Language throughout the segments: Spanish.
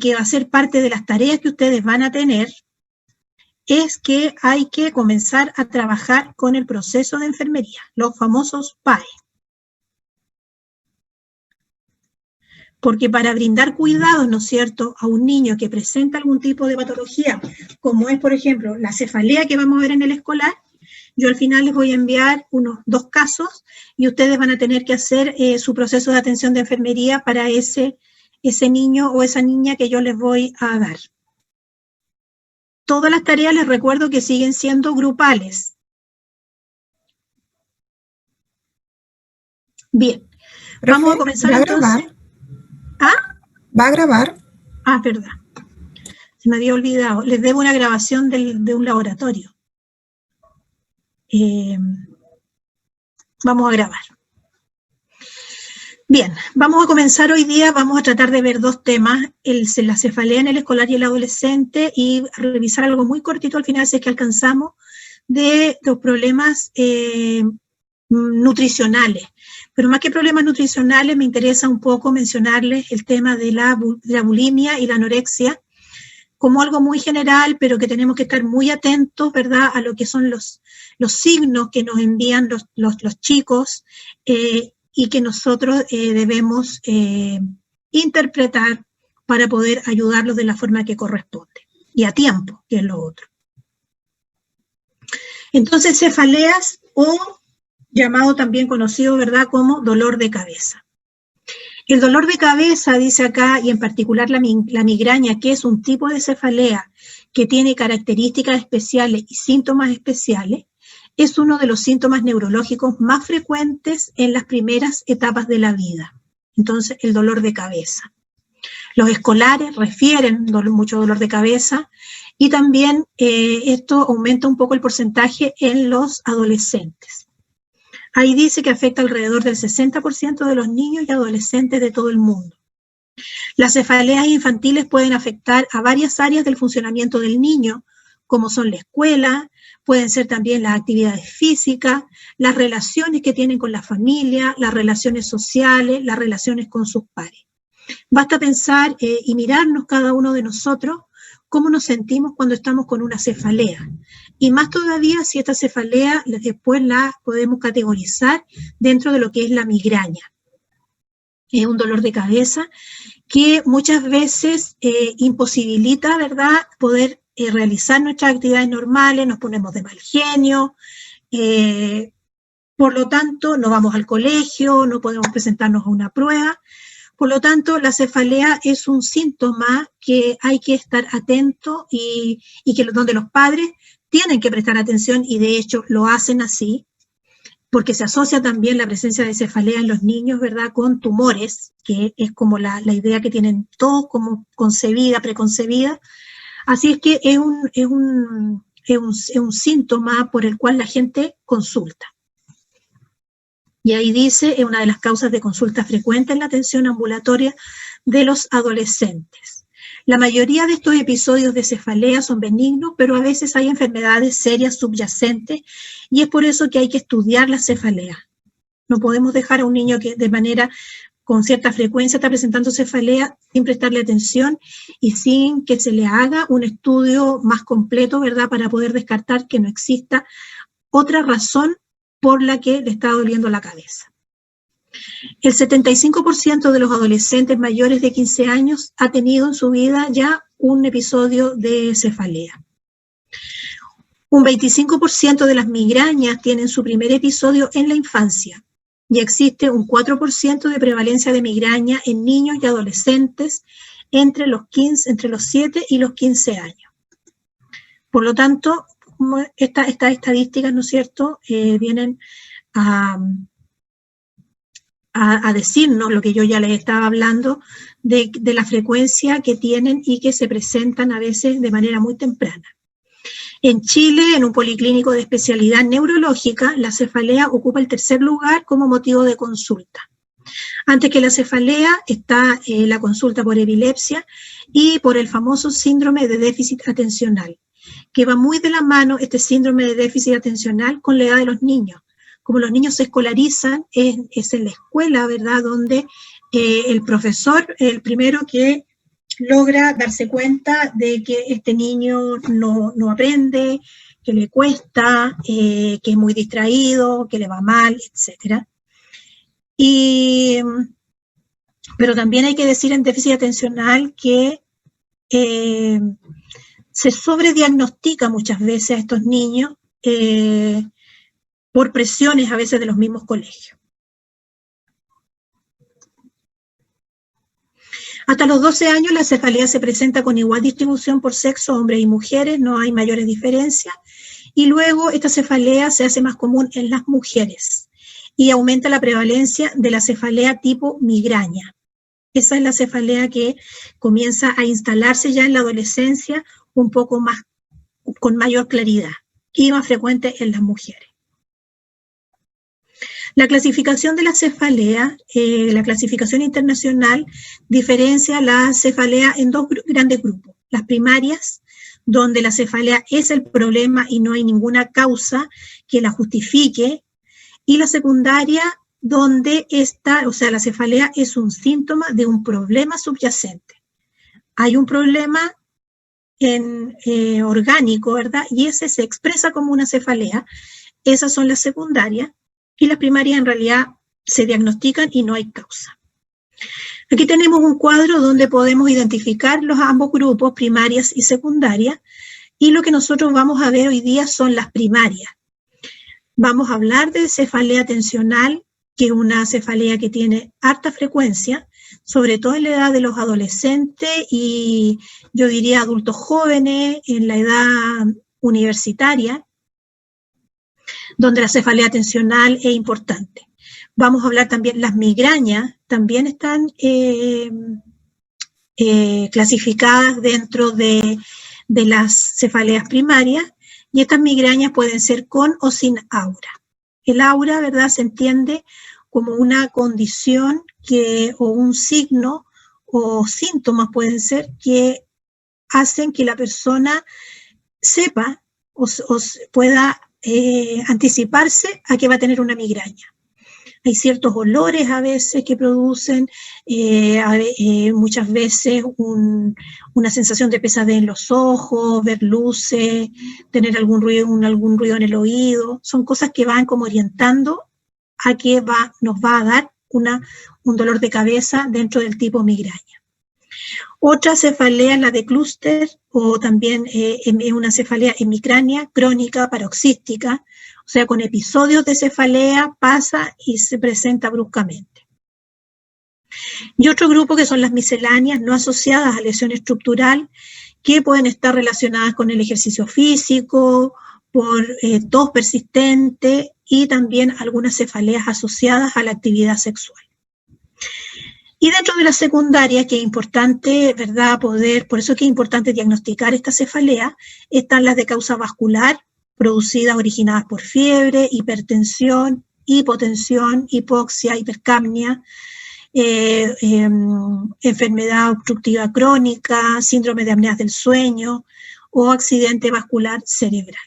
que va a ser parte de las tareas que ustedes van a tener, es que hay que comenzar a trabajar con el proceso de enfermería, los famosos PAE. Porque para brindar cuidados, ¿no es cierto?, a un niño que presenta algún tipo de patología, como es, por ejemplo, la cefalea que vamos a ver en el escolar, yo al final les voy a enviar unos 2 casos y ustedes van a tener que hacer su proceso de atención de enfermería para ese niño o esa niña que yo les voy a dar. Todas las tareas les recuerdo que siguen siendo grupales. Bien, Profe, vamos a comenzar entonces. ¿Ah? ¿Va a grabar? Ah, verdad. Se me había olvidado. Les debo una grabación de un laboratorio. Vamos a grabar. Bien, vamos a comenzar hoy día, vamos a tratar de ver 2 temas, la cefalea en el escolar y el adolescente, y revisar algo muy cortito al final, si es que alcanzamos, de los problemas nutricionales. Pero más que problemas nutricionales, me interesa un poco mencionarles el tema de la bulimia y la anorexia, como algo muy general, pero que tenemos que estar muy atentos, ¿verdad?, a lo que son los signos que nos envían los chicos, y que nosotros debemos interpretar para poder ayudarlos de la forma que corresponde, y a tiempo, que es lo otro. Entonces, cefaleas, o llamado también conocido, ¿verdad?, como dolor de cabeza. El dolor de cabeza, dice acá, y en particular la migraña, que es un tipo de cefalea que tiene características especiales y síntomas especiales, es uno de los síntomas neurológicos más frecuentes en las primeras etapas de la vida. Entonces, el dolor de cabeza. Los escolares refieren mucho dolor de cabeza, y también esto aumenta un poco el porcentaje en los adolescentes. Ahí dice que afecta alrededor del 60% de los niños y adolescentes de todo el mundo. Las cefaleas infantiles pueden afectar a varias áreas del funcionamiento del niño, como son la escuela, pueden ser también las actividades físicas, las relaciones que tienen con la familia, las relaciones sociales, las relaciones con sus pares. Basta pensar y mirarnos cada uno de nosotros cómo nos sentimos cuando estamos con una cefalea. Y más todavía si esta cefalea después la podemos categorizar dentro de lo que es la migraña. Es un dolor de cabeza que muchas veces imposibilita, ¿verdad?, poder realizar nuestras actividades normales, nos ponemos de mal genio, por lo tanto no vamos al colegio, no podemos presentarnos a una prueba. Por lo tanto, la cefalea es un síntoma que hay que estar atento y que donde los padres tienen que prestar atención, y de hecho lo hacen así, porque se asocia también la presencia de cefalea en los niños, ¿verdad?, con tumores, que es como la idea que tienen todos como concebida, preconcebida. Así es que es un síntoma por el cual la gente consulta. Y ahí dice, es una de las causas de consulta frecuente en la atención ambulatoria de los adolescentes. La mayoría de estos episodios de cefalea son benignos, pero a veces hay enfermedades serias subyacentes, y es por eso que hay que estudiar la cefalea. No podemos dejar a un niño que de manera con cierta frecuencia está presentando cefalea sin prestarle atención y sin que se le haga un estudio más completo, ¿verdad?, para poder descartar que no exista otra razón por la que le está doliendo la cabeza. El 75% de los adolescentes mayores de 15 años ha tenido en su vida ya un episodio de cefalea. Un 25% de las migrañas tienen su primer episodio en la infancia, y existe un 4% de prevalencia de migraña en niños y adolescentes entre los 7 y los 15 años. Por lo tanto, estas estadísticas, ¿no es cierto?, vienen a decirnos lo que yo ya les estaba hablando de la frecuencia que tienen y que se presentan a veces de manera muy temprana. En Chile, en un policlínico de especialidad neurológica, la cefalea ocupa el 3er lugar como motivo de consulta. Antes que la cefalea está la consulta por epilepsia y por el famoso síndrome de déficit atencional, que va muy de la mano este síndrome de déficit atencional con la edad de los niños. Como los niños se escolarizan, es en la escuela, ¿verdad?, donde el profesor es el primero que logra darse cuenta de que este niño no aprende, que le cuesta, que es muy distraído, que le va mal, etc. Pero también hay que decir en déficit atencional que se sobrediagnostica muchas veces a estos niños por presiones a veces de los mismos colegios. Hasta los 12 años la cefalea se presenta con igual distribución por sexo, hombres y mujeres, no hay mayores diferencias, y luego esta cefalea se hace más común en las mujeres y aumenta la prevalencia de la cefalea tipo migraña. Esa es la cefalea que comienza a instalarse ya en la adolescencia un poco más, con mayor claridad y más frecuente en las mujeres. La clasificación de la cefalea, la clasificación internacional, diferencia la cefalea en dos grandes grupos. Las primarias, donde la cefalea es el problema y no hay ninguna causa que la justifique, y la secundaria, donde la cefalea es un síntoma de un problema subyacente. Hay un problema orgánico, ¿verdad? Y ese se expresa como una cefalea. Esas son las secundarias, y las primarias en realidad se diagnostican y no hay causa. Aquí tenemos un cuadro donde podemos identificar ambos grupos, primarias y secundarias, y lo que nosotros vamos a ver hoy día son las primarias. Vamos a hablar de cefalea tensional, que es una cefalea que tiene harta frecuencia, sobre todo en la edad de los adolescentes y yo diría adultos jóvenes, en la edad universitaria, donde la cefalea tensional es importante. Vamos a hablar también, las migrañas también están clasificadas dentro de las cefaleas primarias, y estas migrañas pueden ser con o sin aura. El aura, ¿verdad?, se entiende como una condición o un signo o síntomas pueden ser que hacen que la persona sepa o pueda anticiparse a que va a tener una migraña. Hay ciertos olores a veces que producen muchas veces una sensación de pesadez en los ojos, ver luces, tener algún ruido en el oído. Son cosas que van como orientando a que nos va a dar un dolor de cabeza dentro del tipo migraña. Otra cefalea es la de clúster, o también es una cefalea hemicránea crónica paroxística, o sea, con episodios de cefalea pasa y se presenta bruscamente. Y otro grupo que son las misceláneas no asociadas a lesión estructural, que pueden estar relacionadas con el ejercicio físico, por tos persistente y también algunas cefaleas asociadas a la actividad sexual. Y dentro de la secundaria, que es importante, ¿verdad?, por eso es que es importante diagnosticar esta cefalea, están las de causa vascular, producidas, originadas por fiebre, hipertensión, hipotensión, hipoxia, hipercapnia, enfermedad obstructiva crónica, síndrome de apnea del sueño o accidente vascular cerebral.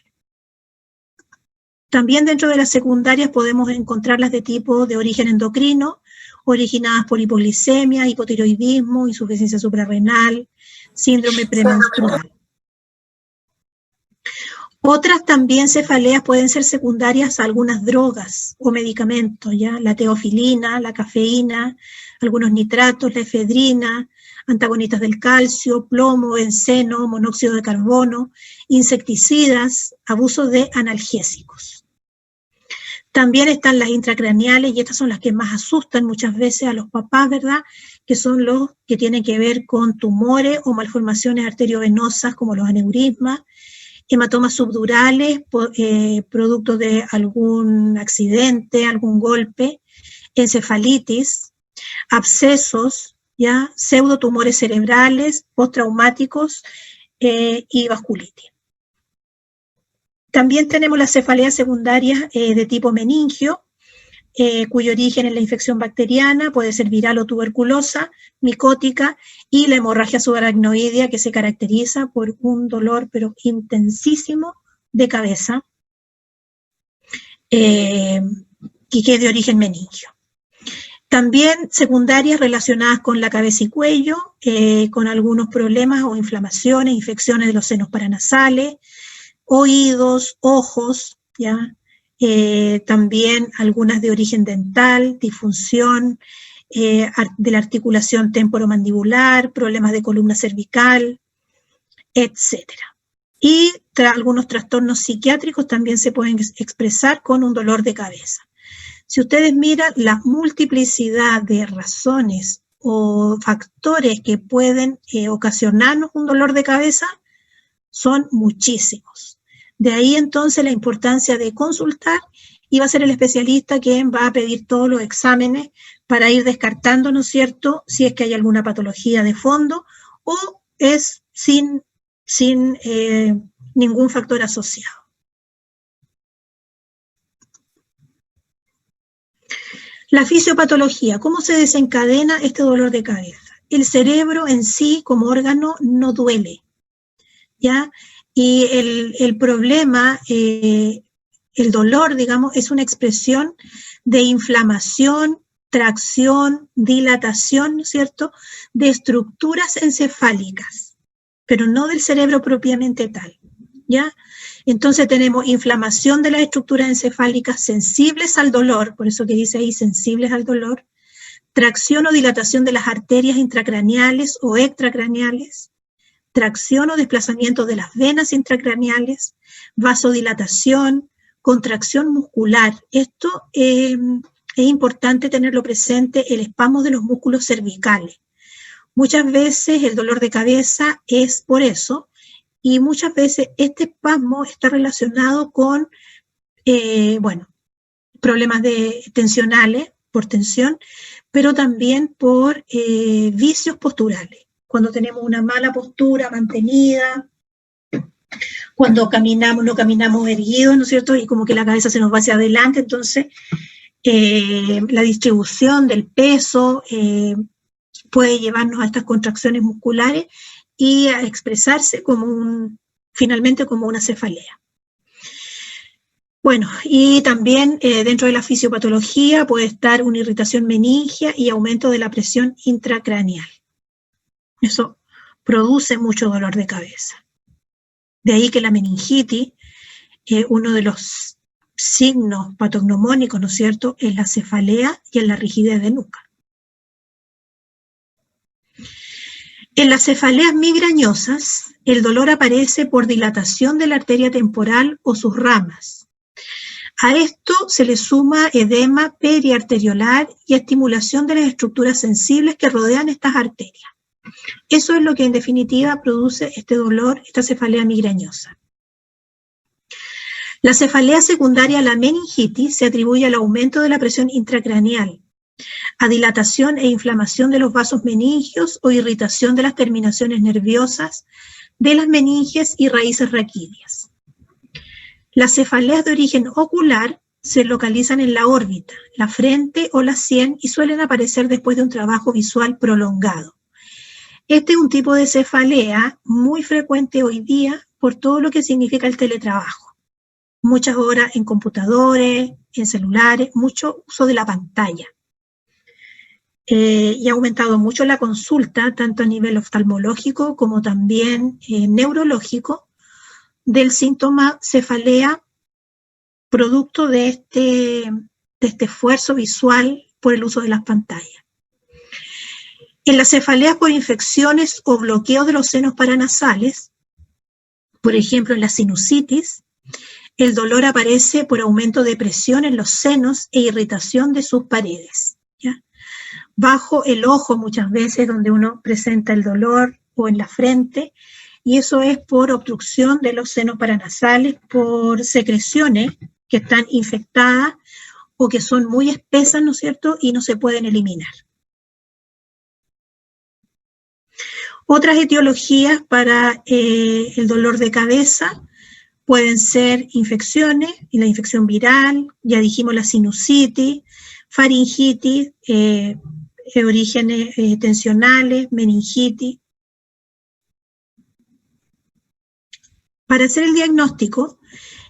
También dentro de las secundarias podemos encontrarlas de tipo de origen endocrino, originadas por hipoglicemia, hipotiroidismo, insuficiencia suprarrenal, síndrome premenstrual. Otras también cefaleas pueden ser secundarias a algunas drogas o medicamentos, ¿ya? La teofilina, la cafeína, algunos nitratos, la efedrina, antagonistas del calcio, plomo, benceno, monóxido de carbono, insecticidas, abuso de analgésicos. También están las intracraneales, y estas son las que más asustan muchas veces a los papás, ¿verdad?, que son los que tienen que ver con tumores o malformaciones arteriovenosas como los aneurismas, hematomas subdurales, producto de algún accidente, algún golpe, encefalitis, abscesos, ¿ya?, pseudotumores cerebrales, postraumáticos y vasculitis. También tenemos las cefaleas secundarias de tipo meningio, cuyo origen es la infección bacteriana, puede ser viral o tuberculosa, micótica, y la hemorragia subaracnoidea, que se caracteriza por un dolor pero intensísimo de cabeza, y que es de origen meningio. También secundarias relacionadas con la cabeza y cuello, con algunos problemas o inflamaciones, infecciones de los senos paranasales, oídos, ojos, ¿ya? También algunas de origen dental, disfunción de la articulación temporomandibular, problemas de columna cervical, etc. Y algunos trastornos psiquiátricos también se pueden expresar con un dolor de cabeza. Si ustedes miran la multiplicidad de razones o factores que pueden ocasionarnos un dolor de cabeza, son muchísimos. De ahí entonces la importancia de consultar, y va a ser el especialista quien va a pedir todos los exámenes para ir descartando, ¿no es cierto?, si es que hay alguna patología de fondo o es sin ningún factor asociado. La fisiopatología, ¿cómo se desencadena este dolor de cabeza? El cerebro en sí, como órgano, no duele, ¿ya? Y el problema, el dolor, digamos, es una expresión de inflamación, tracción, dilatación, ¿no es cierto?, de estructuras encefálicas, pero no del cerebro propiamente tal, ¿ya? Entonces tenemos inflamación de las estructuras encefálicas sensibles al dolor, por eso que dice ahí sensibles al dolor, tracción o dilatación de las arterias intracraneales o extracraneales, tracción o desplazamiento de las venas intracraneales, vasodilatación, contracción muscular. Esto es importante tenerlo presente, el espasmo de los músculos cervicales. Muchas veces el dolor de cabeza es por eso, y muchas veces este espasmo está relacionado con, problemas tensionales, por tensión, pero también por vicios posturales. Cuando tenemos una mala postura mantenida, cuando caminamos, no caminamos erguidos, ¿no es cierto?, y como que la cabeza se nos va hacia adelante, entonces la distribución del peso puede llevarnos a estas contracciones musculares y a expresarse finalmente como una cefalea. Bueno, y también dentro de la fisiopatología puede estar una irritación meningia y aumento de la presión intracraneal. Eso produce mucho dolor de cabeza. De ahí que la meningitis, uno de los signos patognomónicos, ¿no es cierto?, es la cefalea y es la rigidez de nuca. En las cefaleas migrañosas, el dolor aparece por dilatación de la arteria temporal o sus ramas. A esto se le suma edema periarteriolar y estimulación de las estructuras sensibles que rodean estas arterias. Eso es lo que en definitiva produce este dolor, esta cefalea migrañosa. La cefalea secundaria a la meningitis se atribuye al aumento de la presión intracraneal, a dilatación e inflamación de los vasos meningios o irritación de las terminaciones nerviosas de las meninges y raíces raquídeas. Las cefaleas de origen ocular se localizan en la órbita, la frente o la sien y suelen aparecer después de un trabajo visual prolongado. Este es un tipo de cefalea muy frecuente hoy día por todo lo que significa el teletrabajo. Muchas horas en computadores, en celulares, mucho uso de la pantalla. Y ha aumentado mucho la consulta, tanto a nivel oftalmológico como también neurológico, del síntoma cefalea producto de este esfuerzo visual por el uso de las pantallas. En las cefaleas por infecciones o bloqueos de los senos paranasales, por ejemplo en la sinusitis, el dolor aparece por aumento de presión en los senos e irritación de sus paredes, ¿ya? Bajo el ojo muchas veces donde uno presenta el dolor o en la frente, y eso es por obstrucción de los senos paranasales, por secreciones que están infectadas o que son muy espesas, ¿no es cierto?, y no se pueden eliminar. Otras etiologías para el dolor de cabeza pueden ser infecciones, y la infección viral, ya dijimos la sinusitis, faringitis, orígenes tensionales, meningitis. Para hacer el diagnóstico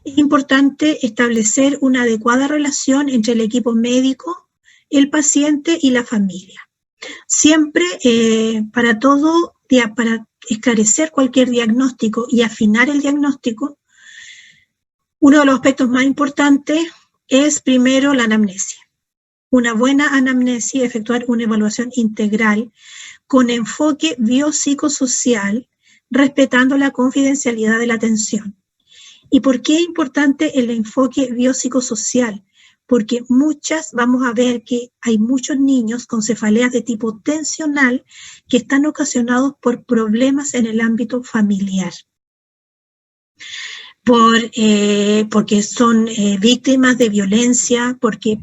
es importante establecer una adecuada relación entre el equipo médico, el paciente y la familia. Siempre para esclarecer cualquier diagnóstico y afinar el diagnóstico, uno de los aspectos más importantes es primero la anamnesia. Una buena anamnesia, efectuar una evaluación integral con enfoque biopsicosocial, respetando la confidencialidad de la atención. ¿Y por qué es importante el enfoque biopsicosocial? Porque vamos a ver que hay muchos niños con cefaleas de tipo tensional que están ocasionados por problemas en el ámbito familiar. Porque son víctimas de violencia, porque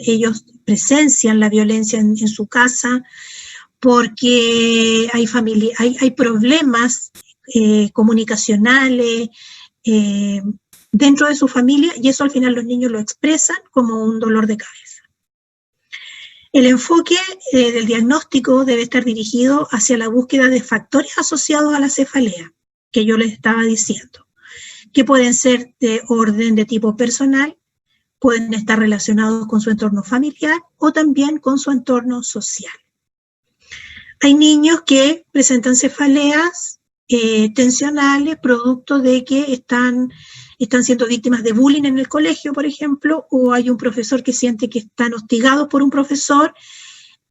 ellos presencian la violencia en su casa, porque hay problemas comunicacionales dentro de su familia, y eso al final los niños lo expresan como un dolor de cabeza. El enfoque del diagnóstico debe estar dirigido hacia la búsqueda de factores asociados a la cefalea, que yo les estaba diciendo, que pueden ser de orden de tipo personal, pueden estar relacionados con su entorno familiar o también con su entorno social. Hay niños que presentan cefaleas tensionales producto de que están siendo víctimas de bullying en el colegio, por ejemplo, o hay un profesor que siente que están hostigados por un profesor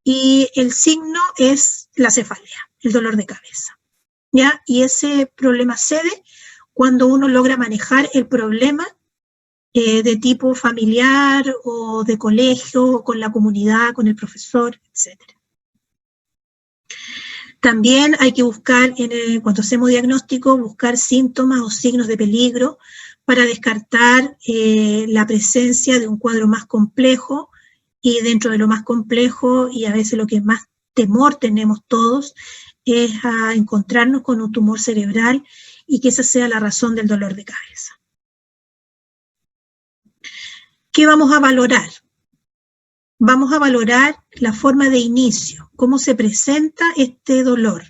y el signo es la cefalea, el dolor de cabeza, ¿ya? Y ese problema cede cuando uno logra manejar el problema de tipo familiar o de colegio, o con la comunidad, con el profesor, etc. También hay que buscar, cuando hacemos diagnóstico, buscar síntomas o signos de peligro para descartar la presencia de un cuadro más complejo, y dentro de lo más complejo, y a veces lo que más temor tenemos todos, es a encontrarnos con un tumor cerebral y que esa sea la razón del dolor de cabeza. ¿Qué vamos a valorar? Vamos a valorar la forma de inicio, cómo se presenta este dolor.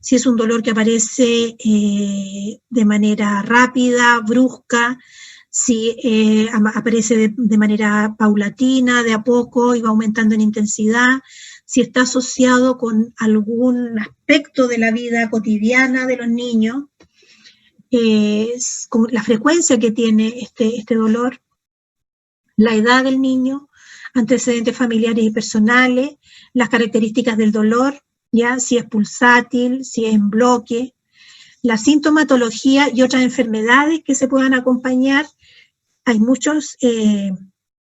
Si es un dolor que aparece de manera rápida, brusca, si aparece de manera paulatina, de a poco y va aumentando en intensidad, si está asociado con algún aspecto de la vida cotidiana de los niños, con la frecuencia que tiene este dolor, la edad del niño, antecedentes familiares y personales, las características del dolor, ¿ya? Si es pulsátil, si es en bloque, la sintomatología y otras enfermedades que se puedan acompañar. Hay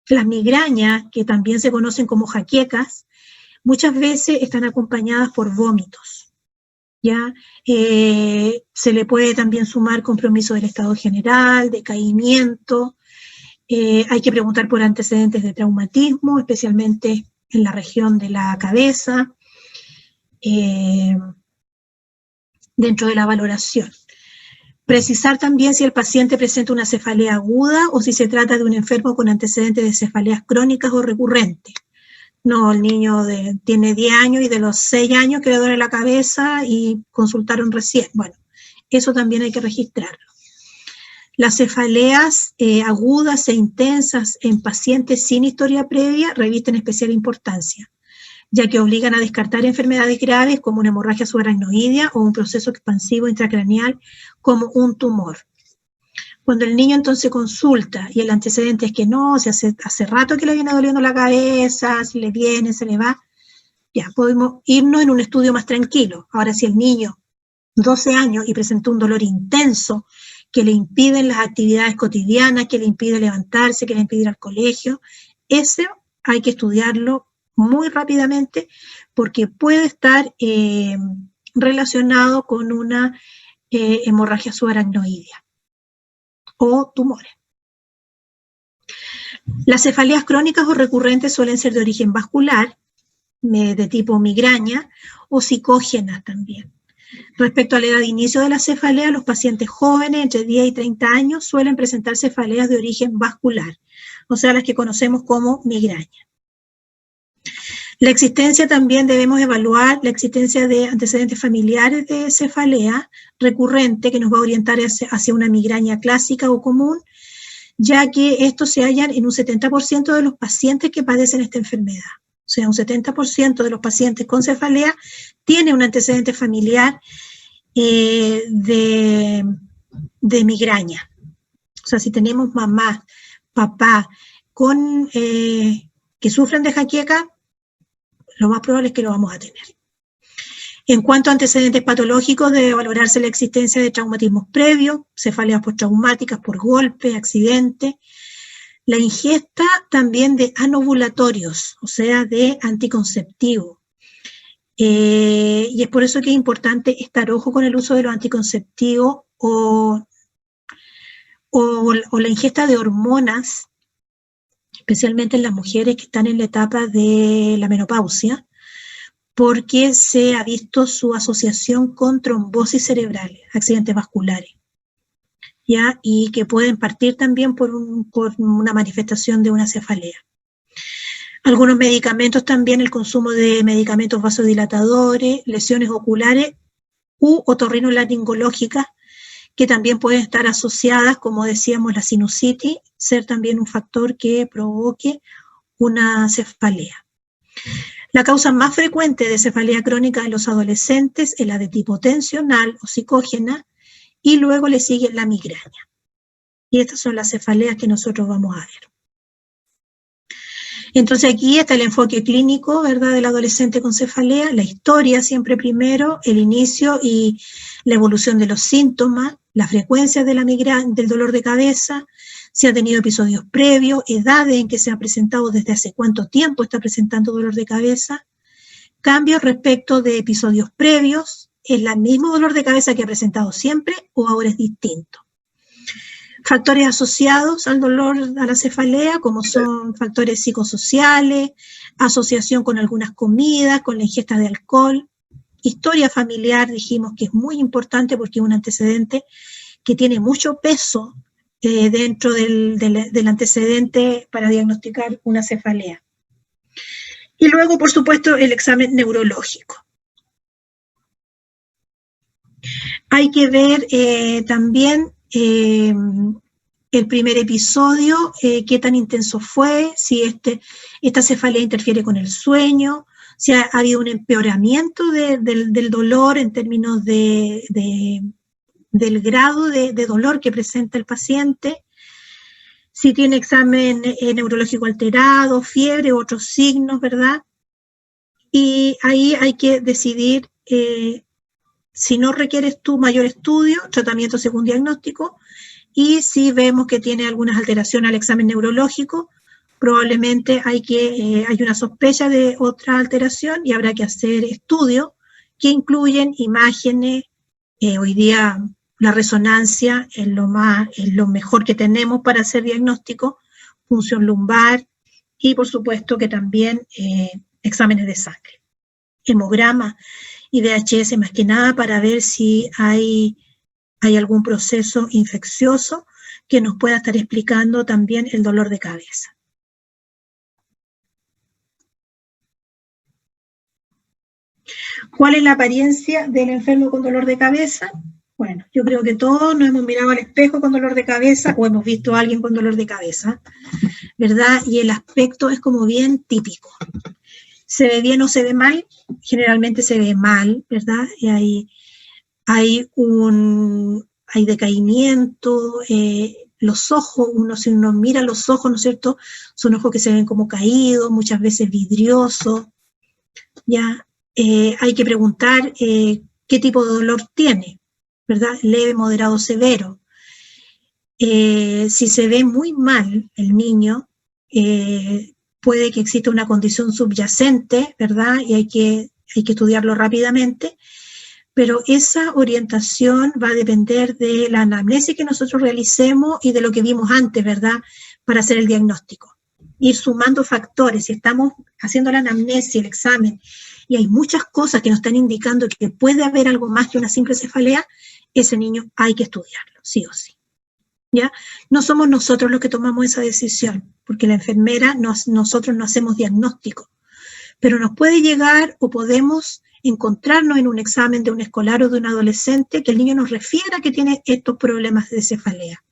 las migrañas, que también se conocen como jaquecas, muchas veces están acompañadas por vómitos, ¿ya? Se le puede también sumar compromiso del estado general, decaimiento. Hay que preguntar por antecedentes de traumatismo, especialmente en la región de la cabeza, dentro de la valoración. Precisar también si el paciente presenta una cefalea aguda o si se trata de un enfermo con antecedentes de cefaleas crónicas o recurrentes. No, el niño tiene 10 años y de los 6 años que le duele la cabeza y consultaron recién. Bueno, eso también hay que registrarlo. Las cefaleas agudas e intensas en pacientes sin historia previa revisten especial importancia, ya que obligan a descartar enfermedades graves como una hemorragia subaracnoidea o un proceso expansivo intracraneal como un tumor. Cuando el niño entonces consulta y el antecedente es que no, hace rato que le viene doliendo la cabeza, si le viene, se le va, ya podemos irnos en un estudio más tranquilo. Ahora, si el niño, 12 años, y presentó un dolor intenso, que le impiden las actividades cotidianas, que le impide levantarse, que le impide ir al colegio, ese hay que estudiarlo muy rápidamente porque puede estar relacionado con una hemorragia subaracnoidea o tumores. Las cefaleas crónicas o recurrentes suelen ser de origen vascular, de tipo migraña, o psicógenas también. Respecto a la edad de inicio de la cefalea, los pacientes jóvenes entre 10 y 30 años suelen presentar cefaleas de origen vascular, o sea, las que conocemos como migraña. La existencia también debemos evaluar la existencia de antecedentes familiares de cefalea recurrente que nos va a orientar hacia una migraña clásica o común, ya que estos se hallan en un 70% de los pacientes que padecen esta enfermedad. O sea, un 70% de los pacientes con cefalea tiene un antecedente familiar de migraña. O sea, si tenemos mamá, papá que sufren de jaqueca, lo más probable es que lo vamos a tener. En cuanto a antecedentes patológicos, debe valorarse la existencia de traumatismos previos, cefaleas postraumáticas por golpe, accidente, la ingesta también de anovulatorios, o sea, de anticonceptivos. Y es por eso que es importante estar ojo con el uso de los anticonceptivos o la ingesta de hormonas, especialmente en las mujeres que están en la etapa de la menopausia, porque se ha visto su asociación con trombosis cerebrales, accidentes vasculares, ¿ya? Y que pueden partir también por una manifestación de una cefalea. Algunos medicamentos también, el consumo de medicamentos vasodilatadores, lesiones oculares u otorrinolaringológicas, que también pueden estar asociadas, como decíamos, la sinusitis, ser también un factor que provoque una cefalea. La causa más frecuente de cefalea crónica en los adolescentes es la de tipo tensional o psicógena, y luego le sigue la migraña. Y estas son las cefaleas que nosotros vamos a ver. Entonces aquí está el enfoque clínico, ¿verdad?, del adolescente con cefalea, la historia siempre primero, el inicio y la evolución de los síntomas, la frecuencia de la migraña, del dolor de cabeza, si ha tenido episodios previos, edades en que se ha presentado, desde hace cuánto tiempo está presentando dolor de cabeza, cambios respecto de episodios previos, ¿es el mismo dolor de cabeza que ha presentado siempre o ahora es distinto? Factores asociados al dolor, a la cefalea, como son factores psicosociales, asociación con algunas comidas, con la ingesta de alcohol, historia familiar, dijimos que es muy importante porque es un antecedente que tiene mucho peso dentro del antecedente para diagnosticar una cefalea. Y luego, por supuesto, el examen neurológico. Hay que ver también el primer episodio, qué tan intenso fue, si esta cefalea interfiere con el sueño, si ha habido un empeoramiento del dolor en términos del grado de dolor que presenta el paciente, si tiene examen neurológico alterado, fiebre u otros signos, ¿verdad? Y ahí hay que decidir si no requieres tú mayor estudio, tratamiento según diagnóstico, y si vemos que tiene algunas alteraciones al examen neurológico, probablemente hay una sospecha de otra alteración y habrá que hacer estudios que incluyen imágenes. Hoy día la resonancia es lo mejor que tenemos para hacer diagnóstico, punción lumbar y por supuesto que también exámenes de sangre, hemograma y VHS más que nada para ver si hay algún proceso infeccioso que nos pueda estar explicando también el dolor de cabeza. ¿Cuál es la apariencia del enfermo con dolor de cabeza? Bueno, yo creo que todos nos hemos mirado al espejo con dolor de cabeza o hemos visto a alguien con dolor de cabeza, ¿verdad? Y el aspecto es como bien típico. ¿Se ve bien o se ve mal? Generalmente se ve mal, ¿verdad? Y hay decaimiento, los ojos, si uno mira los ojos, ¿no es cierto? Son ojos que se ven como caídos, muchas veces vidriosos, ¿ya? Hay que preguntar qué tipo de dolor tiene, ¿verdad? Leve, moderado, severo. Si se ve muy mal el niño, puede que exista una condición subyacente, ¿verdad? Y hay que estudiarlo rápidamente, pero esa orientación va a depender de la anamnesis que nosotros realicemos y de lo que vimos antes, ¿verdad? Para hacer el diagnóstico. Ir sumando factores, si estamos haciendo la anamnesis, el examen, y hay muchas cosas que nos están indicando que puede haber algo más que una simple cefalea, ese niño hay que estudiarlo, sí o sí. ¿Ya? No somos nosotros los que tomamos esa decisión, porque la enfermera, nosotros no hacemos diagnóstico, pero nos puede llegar o podemos encontrarnos en un examen de un escolar o de un adolescente que el niño nos refiera que tiene estos problemas de cefalea.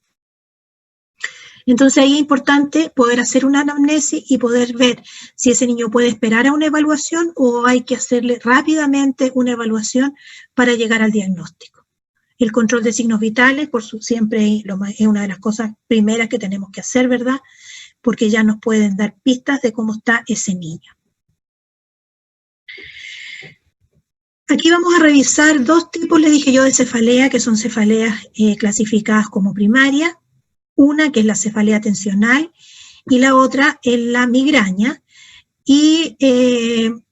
Entonces ahí es importante poder hacer una anamnesis y poder ver si ese niño puede esperar a una evaluación o hay que hacerle rápidamente una evaluación para llegar al diagnóstico. El control de signos vitales, siempre es una de las cosas primeras que tenemos que hacer, ¿verdad? Porque ya nos pueden dar pistas de cómo está ese niño. Aquí vamos a revisar dos tipos, les dije yo, de cefalea, que son cefaleas clasificadas como primarias. Una que es la cefalea tensional y la otra es la migraña. Y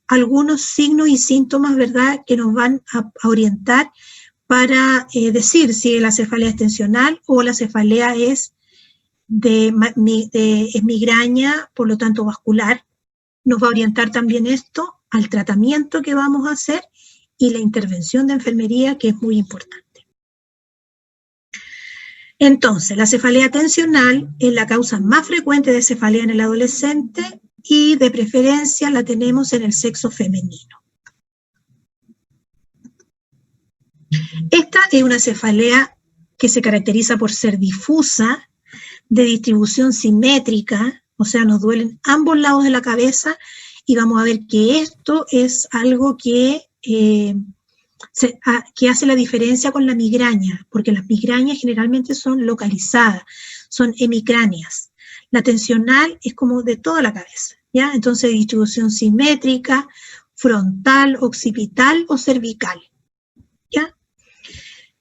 algunos signos y síntomas, ¿verdad?, que nos van a orientar para decir si la cefalea es tensional o la cefalea es migraña, por lo tanto vascular. Nos va a orientar también esto al tratamiento que vamos a hacer y la intervención de enfermería, que es muy importante. Entonces, la cefalea tensional es la causa más frecuente de cefalea en el adolescente y de preferencia la tenemos en el sexo femenino. Esta es una cefalea que se caracteriza por ser difusa, de distribución simétrica, o sea, nos duelen ambos lados de la cabeza y vamos a ver que esto es algo que hace la diferencia con la migraña, porque las migrañas generalmente son localizadas, son hemicráneas. La tensional es como de toda la cabeza, ¿ya? Entonces, distribución simétrica, frontal, occipital o cervical, ¿ya?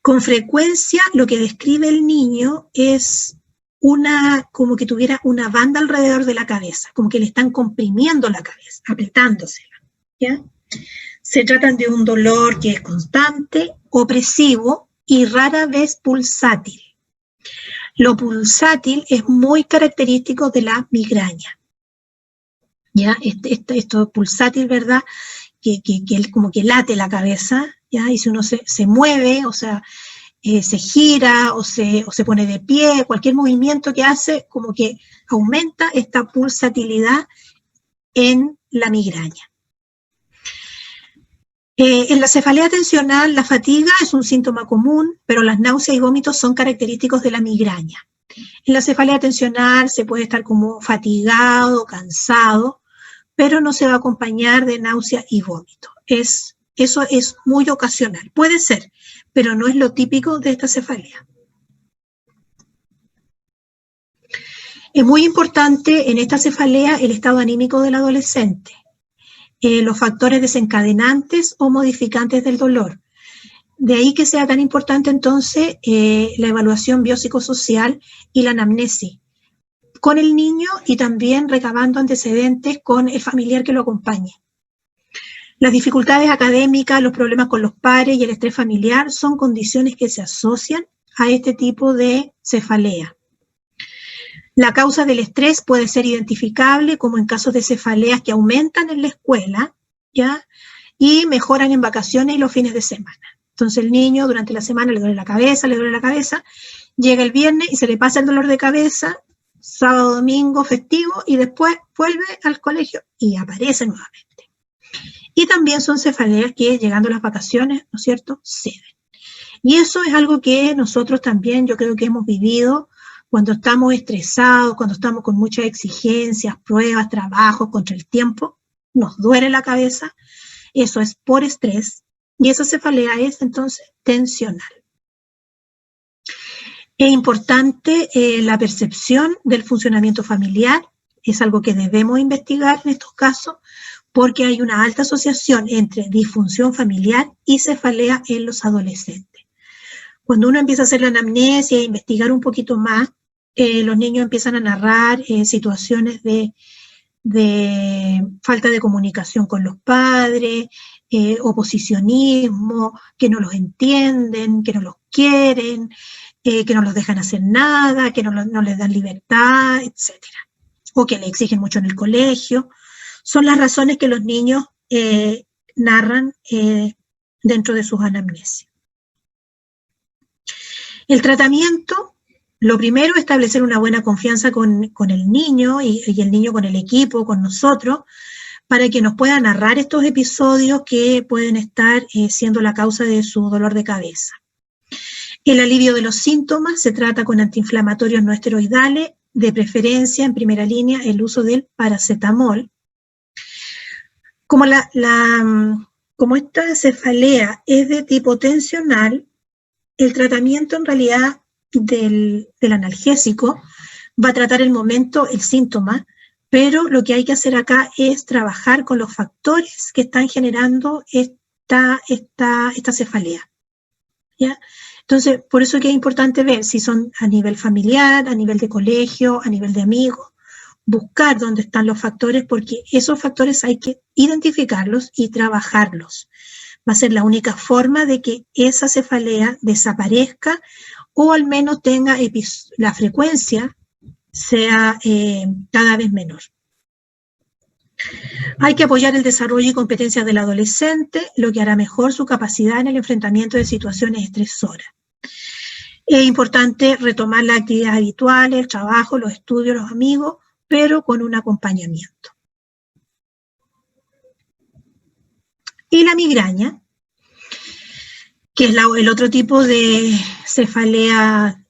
Con frecuencia, lo que describe el niño es como que tuviera una banda alrededor de la cabeza, como que le están comprimiendo la cabeza, apretándosela, ¿ya? Se trata de un dolor que es constante, opresivo y rara vez pulsátil. Lo pulsátil es muy característico de la migraña. ¿Ya? Esto pulsátil, ¿verdad? Que como que late la cabeza, ¿ya? Y si uno se mueve, o sea, se gira o se pone de pie, cualquier movimiento que hace, como que aumenta esta pulsatilidad en la migraña. En la cefalea tensional, la fatiga es un síntoma común, pero las náuseas y vómitos son característicos de la migraña. En la cefalea tensional se puede estar como fatigado, cansado, pero no se va a acompañar de náusea y vómito. Eso es muy ocasional. Puede ser, pero no es lo típico de esta cefalea. Es muy importante en esta cefalea el estado anímico del adolescente. Los factores desencadenantes o modificantes del dolor. De ahí que sea tan importante entonces la evaluación biopsicosocial y la anamnesis con el niño y también recabando antecedentes con el familiar que lo acompañe. Las dificultades académicas, los problemas con los pares y el estrés familiar son condiciones que se asocian a este tipo de cefalea. La causa del estrés puede ser identificable como en casos de cefaleas que aumentan en la escuela, ¿ya? Y mejoran en vacaciones y los fines de semana. Entonces el niño durante la semana le duele la cabeza, llega el viernes y se le pasa el dolor de cabeza, sábado, domingo, festivo, y después vuelve al colegio y aparece nuevamente. Y también son cefaleas que llegando las vacaciones, ¿no es cierto?, ceden. Y eso es algo que nosotros también, yo creo que hemos vivido cuando estamos estresados, cuando estamos con muchas exigencias, pruebas, trabajos, contra el tiempo, nos duele la cabeza, eso es por estrés, y esa cefalea es entonces tensional. Es importante la percepción del funcionamiento familiar, es algo que debemos investigar en estos casos, porque hay una alta asociación entre disfunción familiar y cefalea en los adolescentes. Cuando uno empieza a hacer la anamnesis e investigar un poquito más, los niños empiezan a narrar situaciones de falta de comunicación con los padres, oposicionismo, que no los entienden, que no los quieren, que no los dejan hacer nada, que no les dan libertad, etc. O que le exigen mucho en el colegio. Son las razones que los niños narran dentro de sus anamnesis. El tratamiento, lo primero, es establecer una buena confianza con el niño y el niño con el equipo, con nosotros, para que nos pueda narrar estos episodios que pueden estar siendo la causa de su dolor de cabeza. El alivio de los síntomas se trata con antiinflamatorios no esteroidales, de preferencia, en primera línea, el uso del paracetamol. Como esta cefalea es de tipo tensional, el tratamiento en realidad del analgésico va a tratar el momento, el síntoma, pero lo que hay que hacer acá es trabajar con los factores que están generando esta cefalea, ¿ya? Entonces, por eso que es importante ver si son a nivel familiar, a nivel de colegio, a nivel de amigos, buscar dónde están los factores, porque esos factores hay que identificarlos y trabajarlos. Va a ser la única forma de que esa cefalea desaparezca o al menos tenga la frecuencia sea cada vez menor. Hay que apoyar el desarrollo y competencias del adolescente, lo que hará mejor su capacidad en el enfrentamiento de situaciones estresoras. Es importante retomar las actividades habituales, el trabajo, los estudios, los amigos, pero con un acompañamiento. Y la migraña, que es el otro tipo de cefalea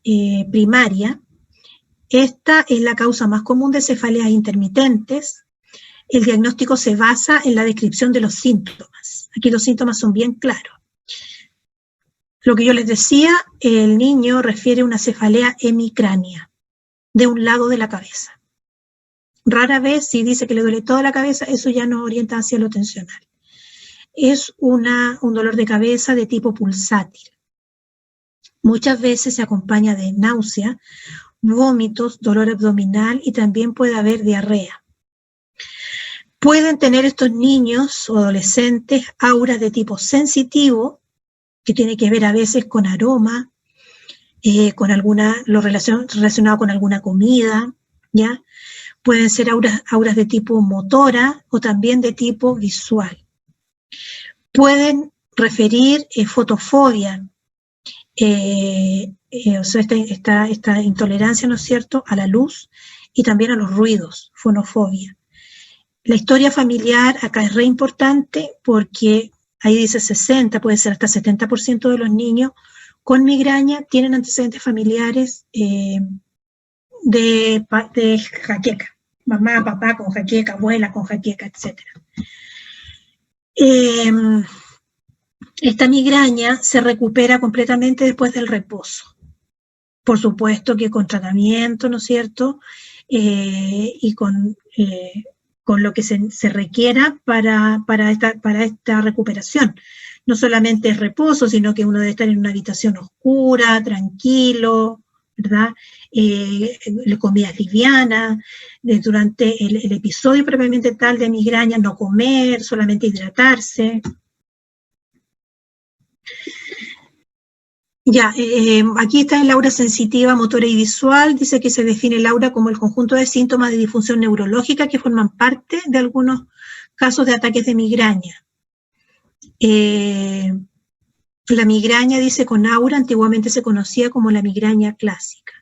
primaria. Esta es la causa más común de cefaleas intermitentes. El diagnóstico se basa en la descripción de los síntomas. Aquí los síntomas son bien claros. Lo que yo les decía, el niño refiere a una cefalea hemicránea, de un lado de la cabeza. Rara vez, si dice que le duele toda la cabeza, eso ya nos orienta hacia lo tensional. Es un dolor de cabeza de tipo pulsátil. Muchas veces se acompaña de náusea, vómitos, dolor abdominal y también puede haber diarrea. Pueden tener estos niños o adolescentes auras de tipo sensitivo, que tiene que ver a veces con aroma, con lo relacionado con alguna comida, ¿ya? Pueden ser auras de tipo motora o también de tipo visual. Pueden referir fotofobia, o sea, esta intolerancia, ¿no es cierto?, a la luz y también a los ruidos, fonofobia. La historia familiar acá es re importante porque ahí dice 60, puede ser hasta 70% de los niños con migraña tienen antecedentes familiares de jaqueca. Mamá, papá con jaqueca, abuela con jaqueca, etc. Esta migraña se recupera completamente después del reposo. Por supuesto que con tratamiento, ¿no es cierto? Y con lo que se requiera para esta recuperación. No solamente es reposo, sino que uno debe estar en una habitación oscura, tranquilo, ¿verdad? Comidas livianas, durante el episodio propiamente tal de migraña, no comer, solamente hidratarse. Ya, aquí está el aura sensitiva, motora y visual. Dice que se define el aura como el conjunto de síntomas de disfunción neurológica que forman parte de algunos casos de ataques de migraña. La migraña, dice, con aura, antiguamente se conocía como la migraña clásica.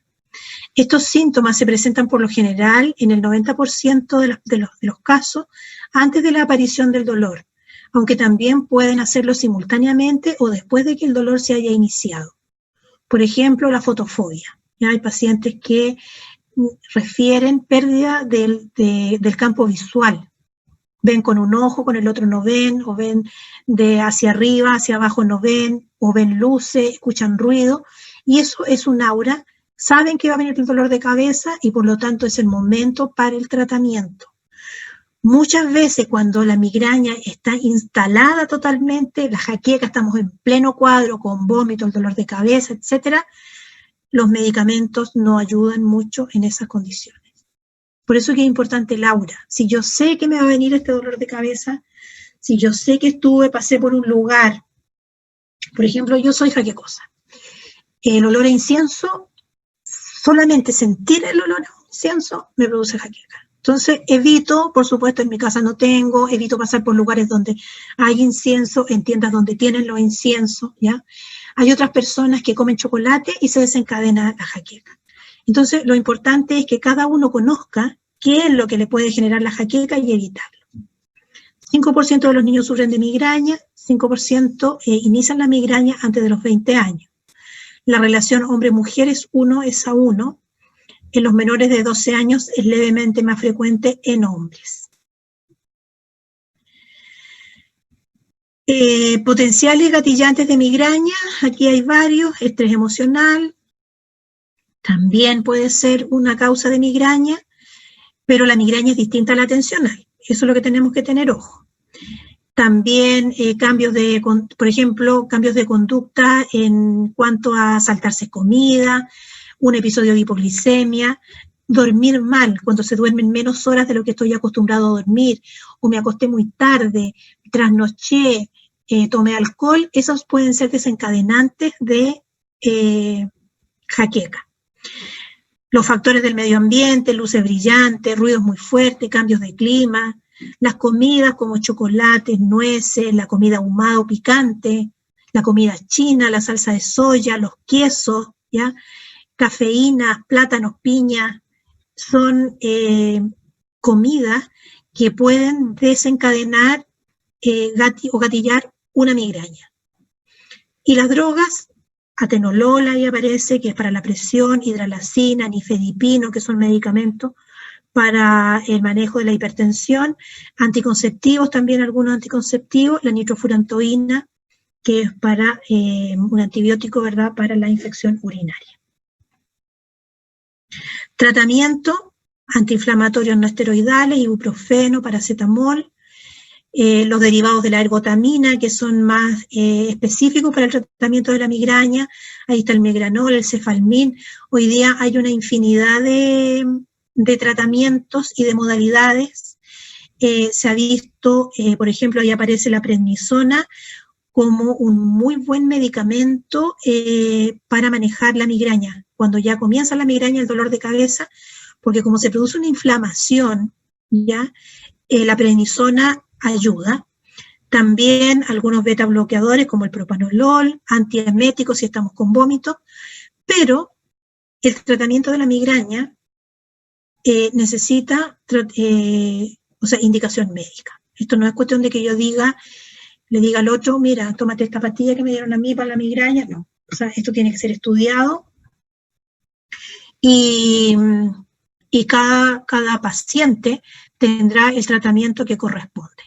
Estos síntomas se presentan por lo general en el 90% de los casos antes de la aparición del dolor, aunque también pueden hacerlo simultáneamente o después de que el dolor se haya iniciado. Por ejemplo, la fotofobia. ¿Ya? Hay pacientes que refieren pérdida del campo visual. Ven con un ojo, con el otro no ven, o ven de hacia arriba, hacia abajo no ven, o ven luces, escuchan ruido, y eso es un aura. Saben que va a venir el dolor de cabeza y por lo tanto es el momento para el tratamiento. Muchas veces cuando la migraña está instalada totalmente, la jaqueca, estamos en pleno cuadro con vómito, el dolor de cabeza, etc., los medicamentos no ayudan mucho en esas condiciones. Por eso es que es importante el aura. Si yo sé que me va a venir este dolor de cabeza, si yo sé que pasé por un lugar, por ejemplo, yo soy jaquecosa, el olor a incienso, solamente sentir el olor a incienso me produce jaqueca. Entonces evito, por supuesto en mi casa no tengo, evito pasar por lugares donde hay incienso, en tiendas donde tienen los inciensos, ¿ya? Hay otras personas que comen chocolate y se desencadena la jaqueca. Entonces lo importante es que cada uno conozca qué es lo que le puede generar la jaqueca y evitarlo. 5% de los niños sufren de migraña, 5% inician la migraña antes de los 20 años. La relación hombre-mujer es 1:1. En los menores de 12 años es levemente más frecuente en hombres. Potenciales gatillantes de migraña, aquí hay varios. Estrés emocional, también puede ser una causa de migraña, pero la migraña es distinta a la tensional. Eso es lo que tenemos que tener ojo. También por ejemplo, cambios de conducta en cuanto a saltarse comida, un episodio de hipoglicemia, dormir mal, cuando se duermen menos horas de lo que estoy acostumbrado a dormir, o me acosté muy tarde, trasnoché, tomé alcohol, esos pueden ser desencadenantes de jaqueca. Los factores del medio ambiente, luces brillantes, ruidos muy fuertes, cambios de clima, las comidas como chocolates, nueces, la comida ahumada o picante, la comida china, la salsa de soya, los quesos, ¿ya? Cafeína, plátanos, piña, son comidas que pueden desencadenar o gatillar una migraña. Y las drogas, atenolol ahí aparece, que es para la presión, hidralacina, nifedipino, que son medicamentos para el manejo de la hipertensión, anticonceptivos también, algunos anticonceptivos, la nitrofurantoína, que es para un antibiótico, ¿verdad?, para la infección urinaria. Tratamiento, antiinflamatorios no esteroidales, ibuprofeno, paracetamol, los derivados de la ergotamina, que son más específicos para el tratamiento de la migraña. Ahí está el migranol, el cefalmin. Hoy día hay una infinidad de tratamientos y de modalidades. Se ha visto, por ejemplo, ahí aparece la prednisona como un muy buen medicamento para manejar la migraña. Cuando ya comienza la migraña, el dolor de cabeza, porque como se produce una inflamación, ¿ya? La prednisona ayuda. También algunos beta bloqueadores como el propanolol, antieméticos si estamos con vómitos, pero el tratamiento de la migraña necesita indicación médica. Esto no es cuestión de que yo le diga al otro, mira, tómate esta pastilla que me dieron a mí para la migraña. No, o sea, esto tiene que ser estudiado y cada paciente tendrá el tratamiento que corresponde.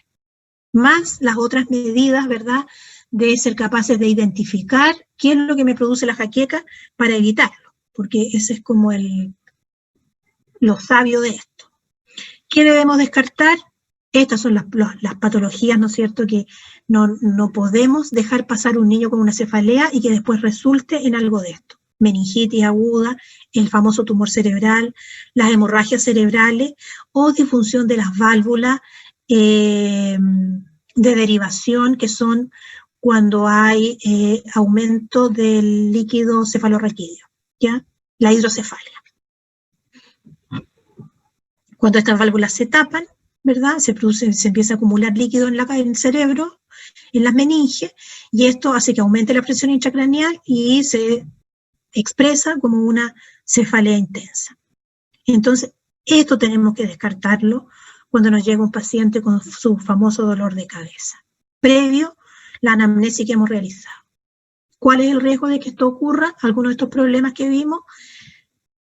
Más las otras medidas, ¿verdad?, de ser capaces de identificar qué es lo que me produce la jaqueca para evitarlo, porque ese es como lo sabio de esto. ¿Qué debemos descartar? Estas son las patologías, ¿no es cierto?, que no podemos dejar pasar un niño con una cefalea y que después resulte en algo de esto. Meningitis aguda, el famoso tumor cerebral, las hemorragias cerebrales o disfunción de las válvulas de derivación, que son cuando hay aumento del líquido cefalorraquídeo, ¿ya? La hidrocefalia. Cuando estas válvulas se tapan, ¿verdad?, se empieza a acumular líquido en el cerebro, en las meninges, y esto hace que aumente la presión intracraneal y se expresa como una cefalea intensa. Entonces, esto tenemos que descartarlo cuando nos llega un paciente con su famoso dolor de cabeza, previo la anamnesis que hemos realizado. ¿Cuál es el riesgo de que esto ocurra? Algunos de estos problemas que vimos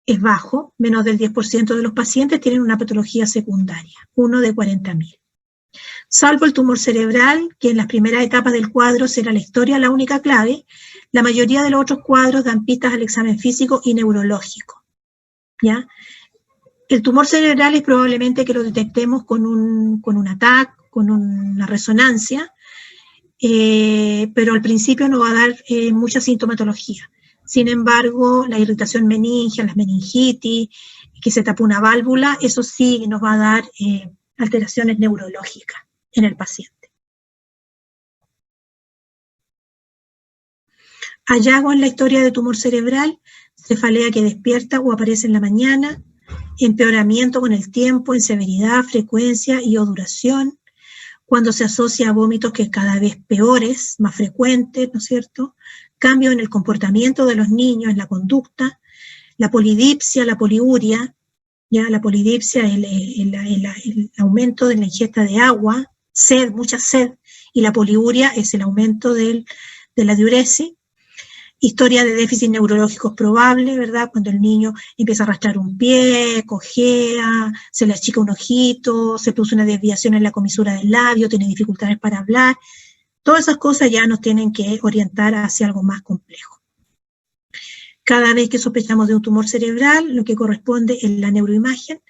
es bajo, menos del 10% de los pacientes tienen una patología secundaria, 1 de 40.000. Salvo el tumor cerebral, que en las primeras etapas del cuadro será la historia la única clave, la mayoría de los otros cuadros dan pistas al examen físico y neurológico, ¿ya? El tumor cerebral es probablemente que lo detectemos con un ATAC, con una resonancia, pero al principio no va a dar mucha sintomatología. Sin embargo, la irritación meningia, las meningitis, que se tapa una válvula, eso sí nos va a dar alteraciones neurológicas en el paciente. Hallazgo en la historia de tumor cerebral, cefalea que despierta o aparece en la mañana, empeoramiento con el tiempo en severidad, frecuencia y o duración, cuando se asocia a vómitos que cada vez peores, más frecuentes, ¿no es cierto?, cambio en el comportamiento de los niños, en la conducta, la polidipsia, la poliuria, ya la polidipsia es el aumento de la ingesta de agua, mucha sed, y la poliuria es el aumento de la diuresis, historia de déficit neurológicos probable, ¿verdad? Cuando el niño empieza a arrastrar un pie, cojea, se le achica un ojito, se produce una desviación en la comisura del labio, tiene dificultades para hablar. Todas esas cosas ya nos tienen que orientar hacia algo más complejo. Cada vez que sospechamos de un tumor cerebral, lo que corresponde es la neuroimagen.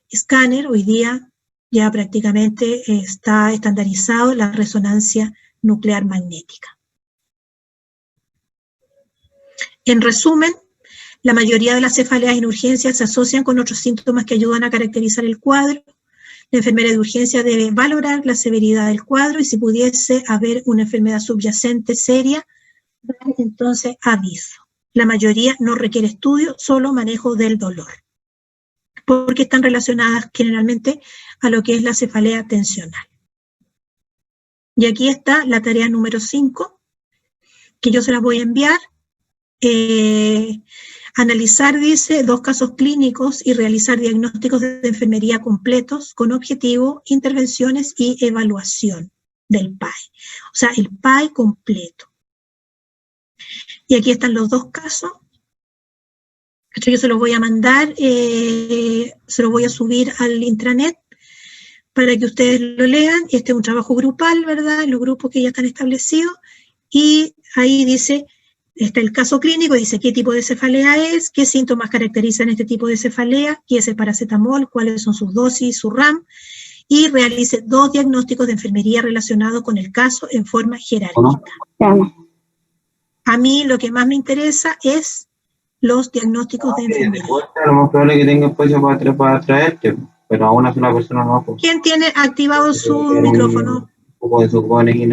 Escáner, hoy día ya prácticamente está estandarizado la resonancia nuclear magnética. En resumen, la mayoría de las cefaleas en urgencia se asocian con otros síntomas que ayudan a caracterizar el cuadro. La enfermera de urgencia debe valorar la severidad del cuadro y si pudiese haber una enfermedad subyacente seria, dar entonces aviso. La mayoría no requiere estudio, solo manejo del dolor, porque están relacionadas generalmente a lo que es la cefalea tensional. Y aquí está la tarea número 5, que yo se las voy a enviar. Analizar, dice, 2 casos clínicos y realizar diagnósticos de enfermería completos con objetivo, intervenciones y evaluación del PAI. O sea, el PAI completo. Y aquí están los 2 casos. Yo se los voy a mandar, se los voy a subir al intranet para que ustedes lo lean. Este es un trabajo grupal, ¿verdad? Los grupos que ya están establecidos. Y ahí dice, está el caso clínico, dice qué tipo de cefalea es, qué síntomas caracterizan este tipo de cefalea, qué es el paracetamol, cuáles son sus dosis, su RAM, y realice 2 diagnósticos de enfermería relacionados con el caso en forma jerárquica. A mí lo que más me interesa es los diagnósticos de enfermería. Lo más probable es que tenga espacio para traerte, pero a una sola persona no. Pues. ¿Quién tiene activado su micrófono? Un poco de supones.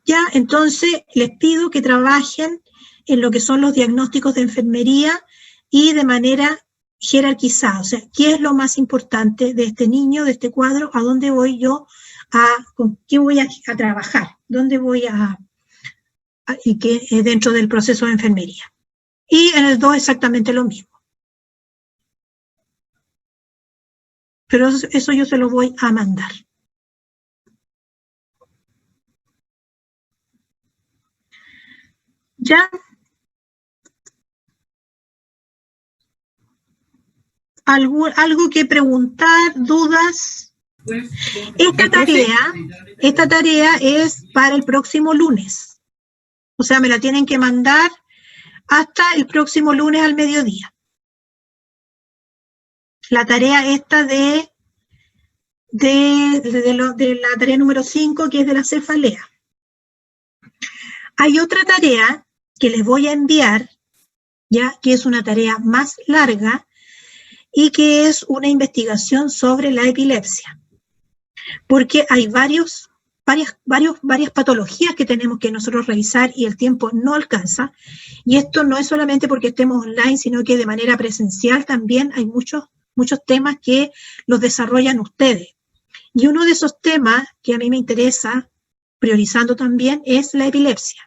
Ya, entonces les pido que trabajen en lo que son los diagnósticos de enfermería y de manera jerarquizada. O sea, ¿qué es lo más importante de este niño, de este cuadro? ¿A dónde voy yo? ¿Con qué voy a trabajar? ¿Dónde voy y qué dentro del proceso de enfermería? Y en el 2 exactamente lo mismo. Pero eso yo se lo voy a mandar. ¿Ya? ¿Algo que preguntar? ¿Dudas? Esta tarea es para el próximo lunes. O sea, me la tienen que mandar hasta el próximo lunes al mediodía. La tarea esta de la tarea número 5, que es de la cefalea. Hay otra tarea que les voy a enviar, ya que es una tarea más larga y que es una investigación sobre la epilepsia. Porque hay varias patologías que tenemos que nosotros revisar y el tiempo no alcanza. Y esto no es solamente porque estemos online, sino que de manera presencial también hay muchos temas que los desarrollan ustedes. Y uno de esos temas que a mí me interesa, priorizando también, es la epilepsia.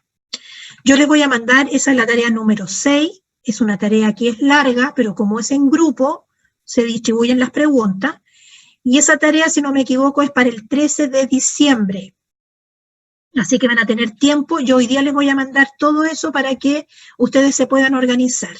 Yo les voy a mandar, esa es la tarea número 6, es una tarea que es larga, pero como es en grupo, se distribuyen las preguntas. Y esa tarea, si no me equivoco, es para el 13 de diciembre. Así que van a tener tiempo. Yo hoy día les voy a mandar todo eso para que ustedes se puedan organizar.